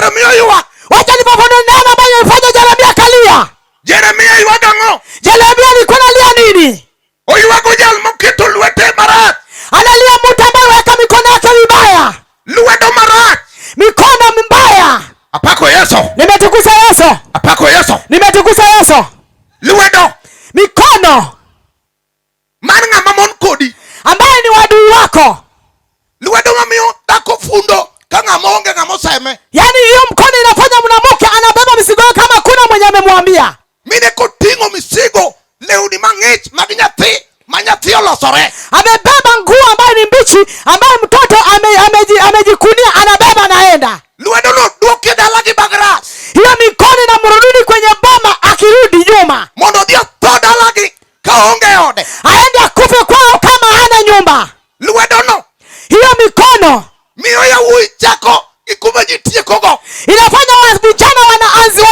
Jeremia yuwa. Wacha nifafanue neno ambayo ilifanya Jeremia kalia. Jeremia yuwa dango. Jeremia alikuwa analia nini? Oyuwa kujal mukito luete marat. Analia mtu ambaye weka mikono yake vibaya. Luedo marat. Mikono mbaya. Apako Yesu. Nimetukuza Yesu. Apako Yesu. Nimetukuza Yesu. Luedo. Mikono. Manga mamon kodi. Ambaye ni wadui wako. Luedo mamio tako fundo. Kanga monge ngamo seme. Yani hiyo mkono inafanya mwanamke anabeba misigo kama kuna mwenye amemwambia. Mine kotingo misigo. Leo ni mangich maginyati. Manyati olosore. Amebeba nguo ambayo ni mbichi, ambaye mtoto amejikunia anabeba anaenda. Luedo no duoke dalagi bagras. Hiyo mikono inamrudini kwenye boma akirudi nyuma. Mondo dia to dalagi kaonge ode. Aende akufe kwao kama hana nyumba. Luedo no. Hiyo mikono Mio ya ui chako ikumajitie kogo. inafanya vijana wanaanzia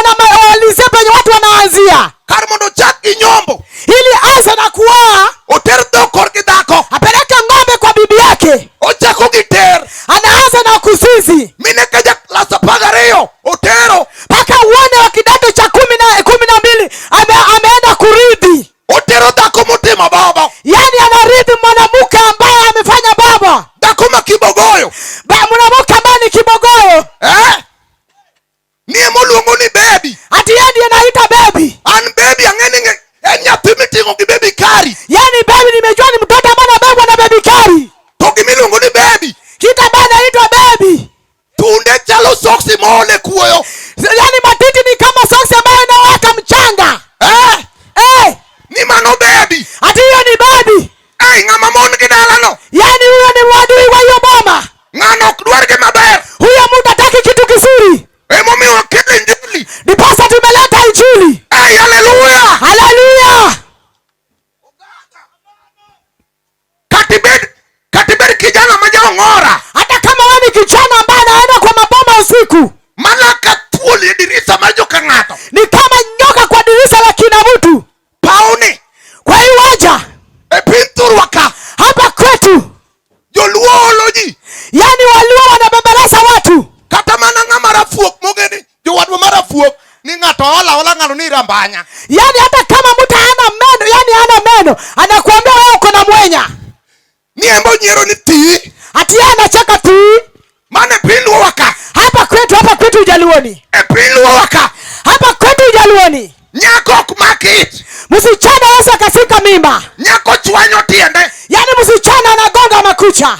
walisema penye watu wanaanzia. Karmondo chaki nyombo. Ili asa na kuoa. Oter dokor kidako. Apeleke ng'ombe kwa bibi yake. Ochako giter. Anaanza na kusizi. Mine kaja klasa pagareo. Otero. Paka uone wa kidato cha 12 ameenda kuridhi. Otero dako mutema baba. Yani anaridhi mwanamke ambaye amefanya baba. Dako makibogoyo. Mwanamke ambaye ni kibogoyo. Niye moluongo ni baby. Ati yeye anaita baby. An baby ang'eni nyathi tingo gi baby kari. Yani baby nimejua ni mtoto ambaye anabebwa na baby kari. To gimiluongo ni baby. Kita ambaye anaitwa baby. Tunde chalo soksi mole kuoyo. Yani matiti ni kama soksi ambayo inaweka mchanga. Ni mano baby. Ati hiyo ni baby. Ng'ama mon gidala no. Yani huyo ni wadui wa hiyo boma. Ng'ano okdwar ge maber. Huyo mtu hataki kitu kizuri. Emomiyo wakete injili. Ndiposa tumeleta injili. Haleluya. Haleluya. Katibed kijana majaong'ora. Hata kama wewe ni kijana ambaye anaenda kwa maboma usiku. Malaka tuoli dirisa majoka ng'ato. Ni kama nyoka kwa dirisha la kina mtu. Pauni. Kwa hiyo waja. Pinturwaka. Hapa kwetu. Joluoloji. Yani walio wanabembeleza watu. Kata mana ng'ama rafuok mogeni. Jowadwa marafuok. Ni ng'ato ola ng'ano ni rambanya. Yani hata kama mtu hana meno, yani hana meno, anakuambia wewe uko na mwenya. Ni embo nyero ni ti. Ati yeye anacheka tu. Mane pinwa waka. Hapa kwetu Ujaluoni. Pinwa waka. Hapa kwetu Ujaluoni. Nyako kumakit. Msichana Yesu akasika mimba. Nyako chwanyo tiende. Yani msichana anagonga makucha.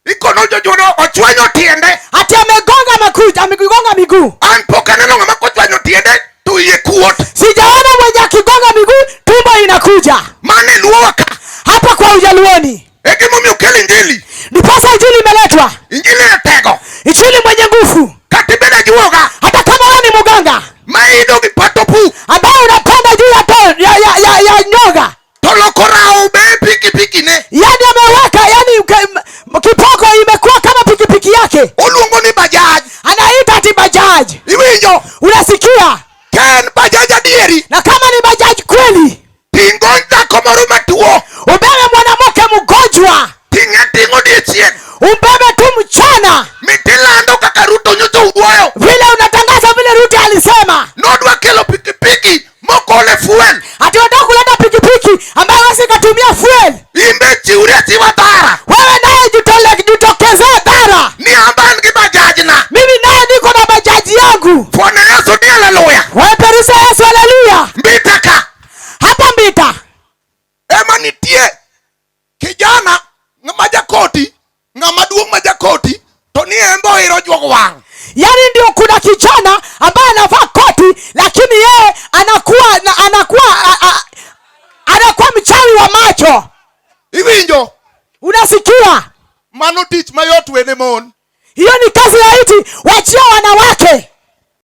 Iko no jojono ochwanyo tiende. Ati amegonga makucha, amegonga miguu. An pokaneno ng'ama kochwanyo tiende to iye kuot. Sijaona mwenye akigonga miguu tumbo inakuja. Mane luo waka. Hapa kwa Ujaluoni. Egimomiyo kele injili. Ndiposa injili imeletwa. Injili ya tego. Injili mwenye nguvu. Katibeda juoga. Hata kama wewe ni mganga. Maido gipatopu. Ambaye unapanda juu ya nyoga. Tolokorao be pikipiki ne. Yani ameweka yani kipoko imekuwa kama pikipiki yake. Oluongo ni bajaj. Anaita ati bajaj. Iwinjo. Unasikia? Ken bajaj adieri. Na kama ni bajaj kweli. Tingonja komaru matuo. Ubebe mwanamke mgonjwa. Tingo diechien. Ubebe tu mchana. Mitilando kaka Ruto nyoto uduayo. Vile unatangaza vile Ruto alisema. Nodwa kelo pikipiki mokole fuel. Ati unataka kuleta pikipiki ambayo hawezi kutumia fuel. Imbe chiuria chiwa dhara. Wewe naye jitokezee dhara. Ni amban ki bajaj na. Mimi naye niko na bajaji yangu. Fwana Yesu ni haleluya. Wewe perisa Yesu haleluya. Mbitaka. Hapa mbita. Ema nitie. Kijana majakoti. Ngamaduong majakoti. To ni embo iro juog wang. Yani ndio kuna kijana ambaye anavaa koti lakini yeye anakuwa mchawi wa macho. Iwinjo. Unasikia? Mano tich mayot wene mon. Hiyo ni kazi ya iti wachia wanawake.